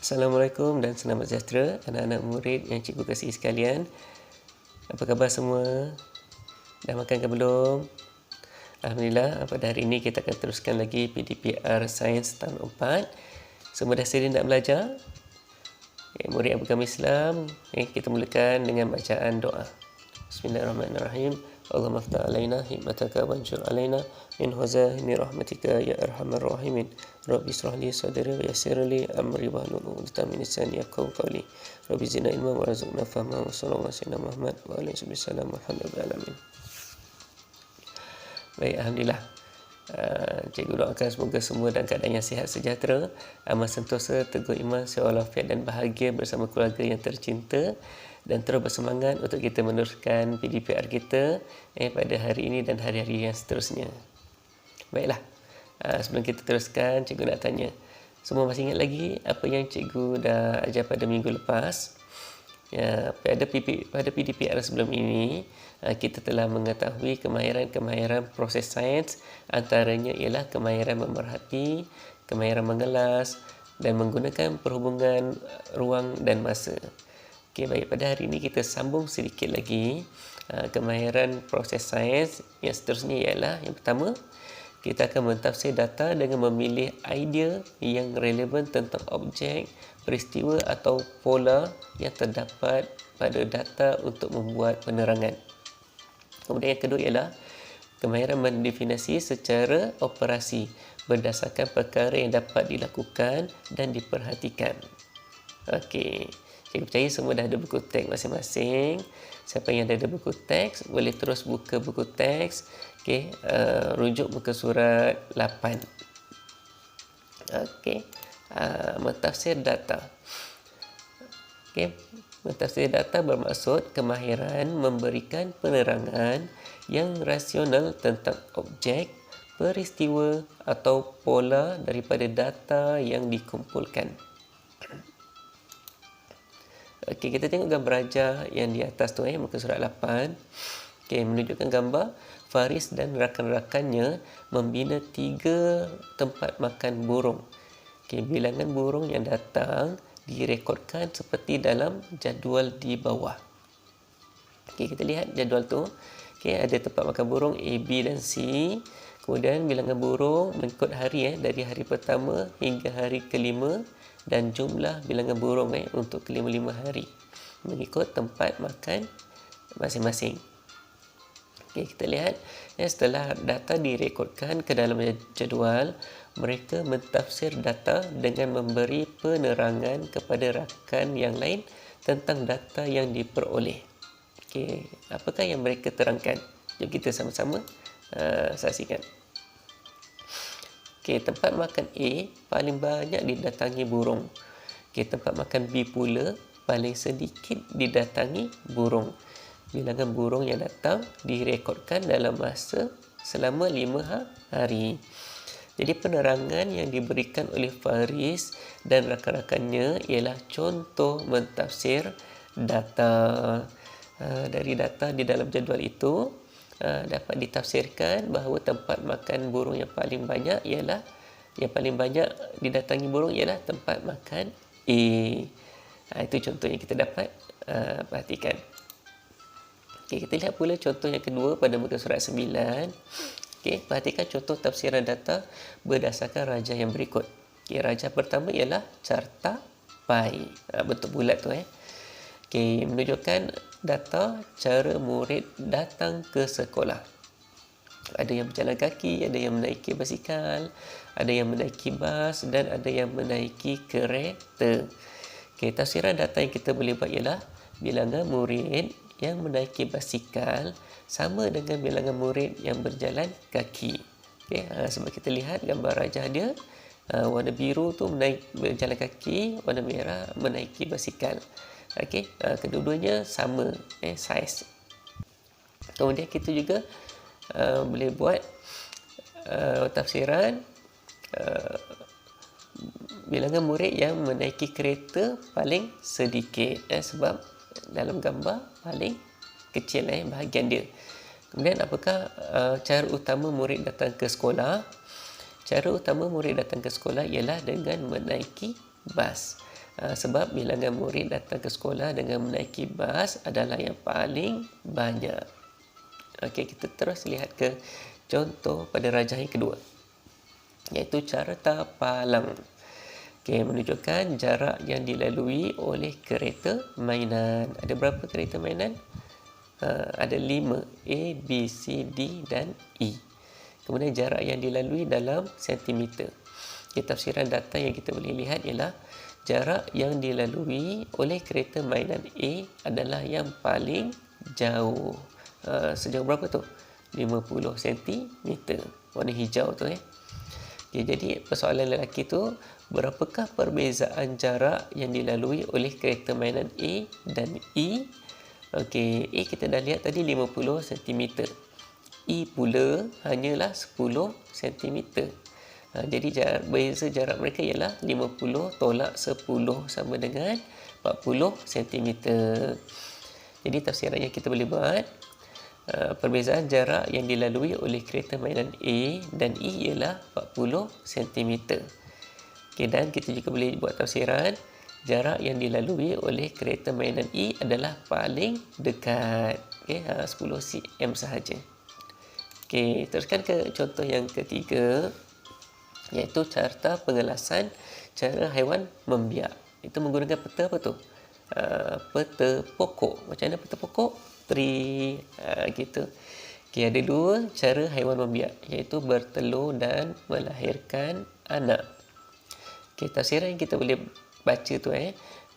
Assalamualaikum dan selamat sejahtera anak-anak murid yang cikgu kasihi sekalian. Apa khabar semua? Dah makan ke belum? Alhamdulillah, pada hari ini kita akan teruskan lagi PDPR Sains tahun 4. Semua dah sedia nak belajar? Murid agama Islam, kita mulakan dengan bacaan doa. Bismillahirrahmanirrahim. Allahumma ftah alaina hikmataka wanshur alaina min huzahini rahmatika ya arhamar rahimin. Rabbi israh li sadri wa yassir li amri wahlul 'uqdatam min lisani yafqahu qawli. Rabbi zidna ilma warzuqna fahma wa sallallahu alaihi wasallam Muhammad wa alihi wasallam walhamdulillahi alamin. Baik, alhamdulillah. Cikgu doakan semoga semua dalam keadaan yang sihat sejahtera, aman sentosa, teguh iman, sihat walafiat dan bahagia bersama keluarga yang tercinta, dan terus bersemangat untuk kita meneruskan PDPR kita pada hari ini dan hari-hari yang seterusnya. Baiklah, sebelum kita teruskan, cikgu nak tanya, semua masih ingat lagi apa yang cikgu dah ajar pada minggu lepas? Ya, pada PDPR sebelum ini, kita telah mengetahui kemahiran-kemahiran proses sains, antaranya ialah kemahiran memerhati, kemahiran mengelas dan menggunakan perhubungan ruang dan masa. Okey, baik, pada hari ini kita sambung sedikit lagi kemahiran proses sains. Yang seterusnya ialah yang pertama, kita akan mentafsir data dengan memilih idea yang relevan tentang objek, peristiwa atau pola yang terdapat pada data untuk membuat penerangan. Kemudian yang kedua ialah kemahiran mendefinisi secara operasi berdasarkan perkara yang dapat dilakukan dan diperhatikan. Okey, cikgu percaya semua dah ada buku teks masing-masing. Siapa yang dah ada buku teks boleh terus buka buku teks. Okey, rujuk muka surat 8. Okey, mentafsir data. Okey, mentafsir data bermaksud kemahiran memberikan penerangan yang rasional tentang objek, peristiwa atau pola daripada data yang dikumpulkan. Okey, kita tengok gambar rajah yang di atas tu, muka surat 8. Okey, menunjukkan gambar Faris dan rakan-rakannya membina 3 tempat makan burung. Okey, bilangan burung yang datang direkodkan seperti dalam jadual di bawah. Okey, kita lihat jadual tu. Okey, ada tempat makan burung A, B dan C. Kemudian bilangan burung mengikut hari dari hari pertama hingga hari kelima, dan jumlah bilangan burung untuk kelima-lima hari mengikut tempat makan masing-masing. Okey, kita lihat setelah data direkodkan ke dalam jadual, mereka mentafsir data dengan memberi penerangan kepada rakan yang lain tentang data yang diperoleh. Okey, apakah yang mereka terangkan? Jom kita sama-sama saksikan. Okey, tempat makan A paling banyak didatangi burung. Okey, tempat makan B pula paling sedikit didatangi burung. Bilangan burung yang datang direkodkan dalam masa selama 5 hari. Jadi penerangan yang diberikan oleh Faris dan rakan-rakannya ialah contoh mentafsir data. Dari data di dalam jadual itu dapat ditafsirkan bahawa tempat makan burung yang paling banyak didatangi burung ialah tempat makan A. Itu contoh yang kita dapat perhatikan. Okey, kita lihat pula contoh yang kedua pada muka surat 9. Okey, perhatikan contoh tafsiran data berdasarkan rajah yang berikut. Okey, rajah pertama ialah carta pai. Bentuk bulat tu Okey, menunjukkan data cara murid datang ke sekolah. Ada yang berjalan kaki, ada yang menaiki basikal, ada yang menaiki bas dan ada yang menaiki kereta. Okey, tafsiran data yang kita boleh buat ialah bilangan murid yang menaiki basikal sama dengan bilangan murid yang berjalan kaki. Okey, sebab kita lihat gambar rajah dia, warna biru tu berjalan kaki, warna merah menaiki basikal. Okey, kedua-duanya sama saiz. Kemudian kita juga boleh buat tafsiran bilangan murid yang menaiki kereta paling sedikit, sebab dalam gambar paling kecil bahagian dia. Kemudian apakah cara utama murid datang ke sekolah? Cara utama murid datang ke sekolah ialah dengan menaiki bas. Sebab bilangan murid datang ke sekolah dengan menaiki bas adalah yang paling banyak. Okey, kita terus lihat ke contoh pada rajah yang kedua, iaitu carta palang. Okey, menunjukkan jarak yang dilalui oleh kereta mainan. Ada berapa kereta mainan? Ada 5, A, B, C, D dan E. Kemudian jarak yang dilalui dalam sentimeter. Okay, tafsiran data yang kita boleh lihat ialah jarak yang dilalui oleh kereta mainan A adalah yang paling jauh. Sejauh berapa tu? 50 cm. Warna hijau tu. Okay, jadi persoalan lelaki tu, berapakah perbezaan jarak yang dilalui oleh kereta mainan A dan E? Okey, A kita dah lihat tadi 50 cm. E pula hanyalah 10 cm. Jadi beza jarak mereka ialah 50 tolak 10 sama dengan 40 cm. Jadi tafsiran yang kita boleh buat, perbezaan jarak yang dilalui oleh kereta mainan A dan E ialah 40 cm. Okay, dan kita juga boleh buat tafsiran, jarak yang dilalui oleh kereta mainan E adalah paling dekat. Okay, 10 cm sahaja. Okay, teruskan ke contoh yang ketiga, iaitu carta pengelasan cara haiwan membiak. Itu menggunakan peta apa tu? Peta pokok. Macam mana peta pokok? Tree, gitu. Okay, ada dua cara haiwan membiak, iaitu bertelur dan melahirkan anak. Okay, tafsiran yang kita boleh baca tu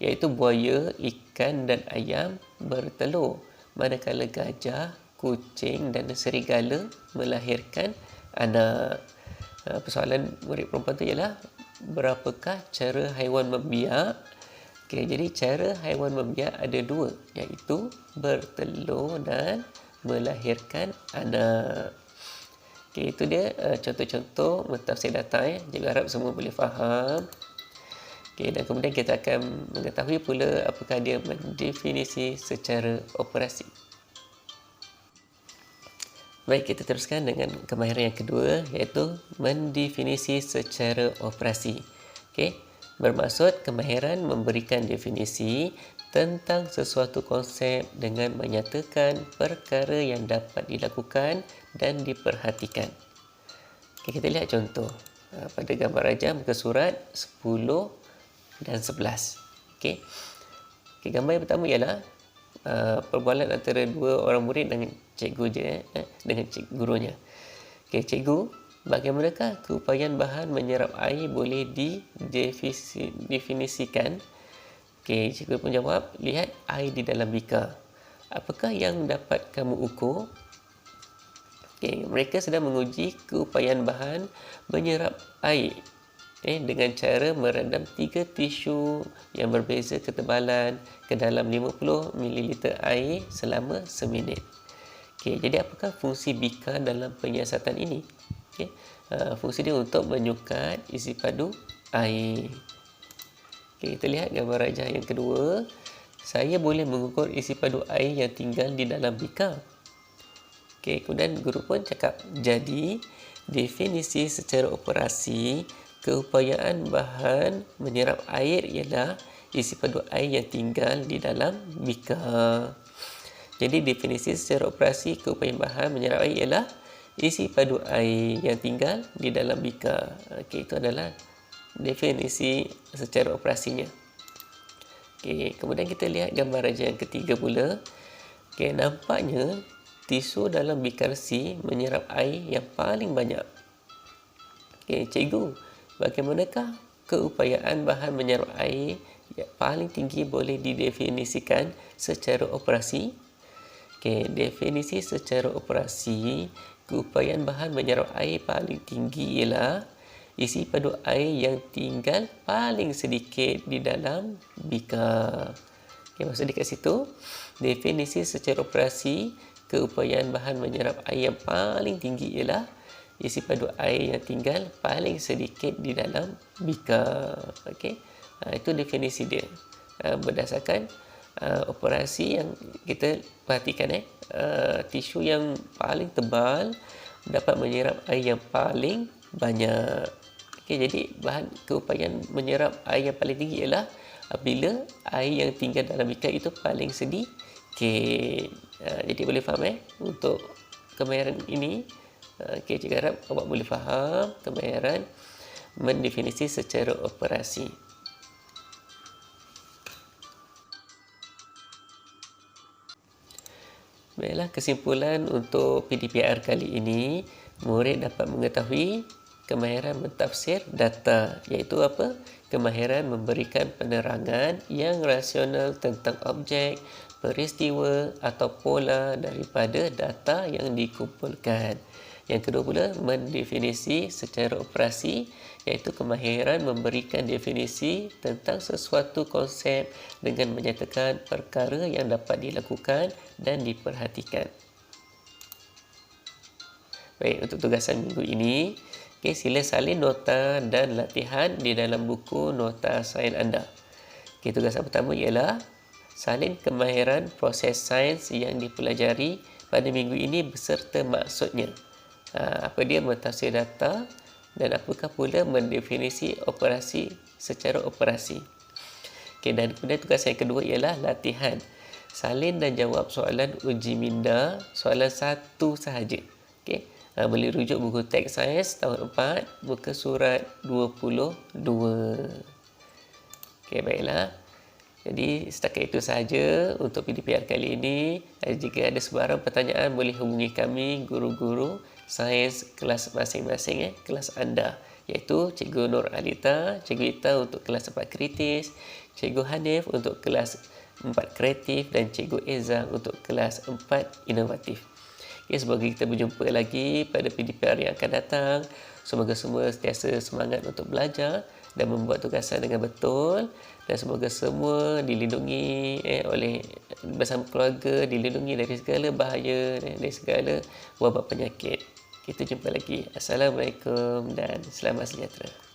iaitu buaya, ikan dan ayam bertelur, manakala gajah, kucing dan serigala melahirkan anak. Persoalan murid perempuan tu ialah berapakah cara haiwan membiak? Okay, jadi cara haiwan membiak ada dua, iaitu bertelur dan melahirkan anak. Okay, itu dia contoh-contoh mentafsir data. Cikgu harap semua boleh faham. Okay, dan kemudian kita akan mengetahui pula apakah dia mendefinisi secara operasi. Baik, kita teruskan dengan kemahiran yang kedua, iaitu mendefinisi secara operasi. Okay, bermaksud kemahiran memberikan definisi tentang sesuatu konsep dengan menyatakan perkara yang dapat dilakukan dan diperhatikan. Okay, kita lihat contoh pada gambar rajah muka surat 10 dan 11. Okay, gambar yang pertama ialah perbualan antara dua orang murid dengan cikgu dengan gurunya. Okay, cikgu, bagaimanakah keupayaan bahan menyerap air boleh didefinisikan? Okay, cikgu pun jawab, lihat air di dalam bikar. Apakah yang dapat kamu ukur? Okay, mereka sedang menguji keupayaan bahan menyerap air dengan cara merendam 3 tisu yang berbeza ketebalan ke dalam 50 ml air selama seminit. Okay, jadi apakah fungsi bikar dalam penyiasatan ini? Okay, fungsi dia untuk menyukat isi padu air. Okay, kita lihat gambar rajah yang kedua. Saya boleh mengukur isi padu air yang tinggal di dalam bikar. Okay, kemudian guru pun cakap, jadi definisi secara operasi keupayaan bahan menyerap air ialah isi padu air yang tinggal di dalam bikar. Jadi definisi secara operasi keupayaan bahan menyerap air ialah isi padu air yang tinggal di dalam bikar. Okey, itu adalah definisi secara operasinya. Okey, kemudian kita lihat gambar rajah yang ketiga pula. Okey, nampaknya tisu dalam bikar C menyerap air yang paling banyak. Okey, cikgu, bagaimanakah keupayaan bahan menyerap air yang paling tinggi boleh didefinisikan secara operasi? Okay, definisi secara operasi, keupayaan bahan menyerap air paling tinggi ialah isi padu air yang tinggal paling sedikit di dalam bikar. Okay, maksud dekat situ, definisi secara operasi, keupayaan bahan menyerap air yang paling tinggi ialah isi padu air yang tinggal paling sedikit di dalam bikar. Okay, itu definisi dia. Berdasarkan operasi yang kita perhatikan, tisu yang paling tebal dapat menyerap air yang paling banyak. Okay, jadi bahan keupayaan menyerap air yang paling tinggi ialah apabila air yang tinggal dalam bilik itu paling sedikit. Jadi boleh faham untuk kemahiran ini. Cikgu harap awak boleh faham kemahiran mendefinisi secara operasi. Baiklah, kesimpulan untuk PDPR kali ini, murid dapat mengetahui kemahiran mentafsir data, iaitu apa? Kemahiran memberikan penerangan yang rasional tentang objek, peristiwa atau pola daripada data yang dikumpulkan. Yang kedua pula, mendefinisi secara operasi, iaitu kemahiran memberikan definisi tentang sesuatu konsep dengan menyatakan perkara yang dapat dilakukan dan diperhatikan. Baik, untuk tugasan minggu ini, sila salin nota dan latihan di dalam buku nota sains anda. Tugasan pertama ialah salin kemahiran proses sains yang dipelajari pada minggu ini beserta maksudnya. Apa dia mentafsir data dan apakah pula mendefinisi operasi secara operasi. Dan kemudian tugas yang kedua ialah latihan. Salin dan jawab soalan uji minda, soalan satu sahaja. Boleh rujuk buku teks sains tahun 4, muka surat 22. Baiklah. Jadi setakat itu sahaja untuk PDPR kali ini. Jika ada sebarang pertanyaan, boleh hubungi kami, guru-guru sains kelas masing-masing, kelas anda, iaitu Cikgu Nur Alita, Cikgu Ita untuk kelas 4 kritis, Cikgu Hanif untuk kelas 4 kreatif dan Cikgu Eza untuk kelas 4 inovatif. Semoga kita berjumpa lagi pada PDPR yang akan datang. Semoga semua sentiasa semangat untuk belajar dan membuat tugasan dengan betul, dan semoga semua dilindungi oleh bersama keluarga, dilindungi dari segala bahaya, dari segala wabak penyakit. Kita jumpa lagi. Assalamualaikum dan selamat sejahtera.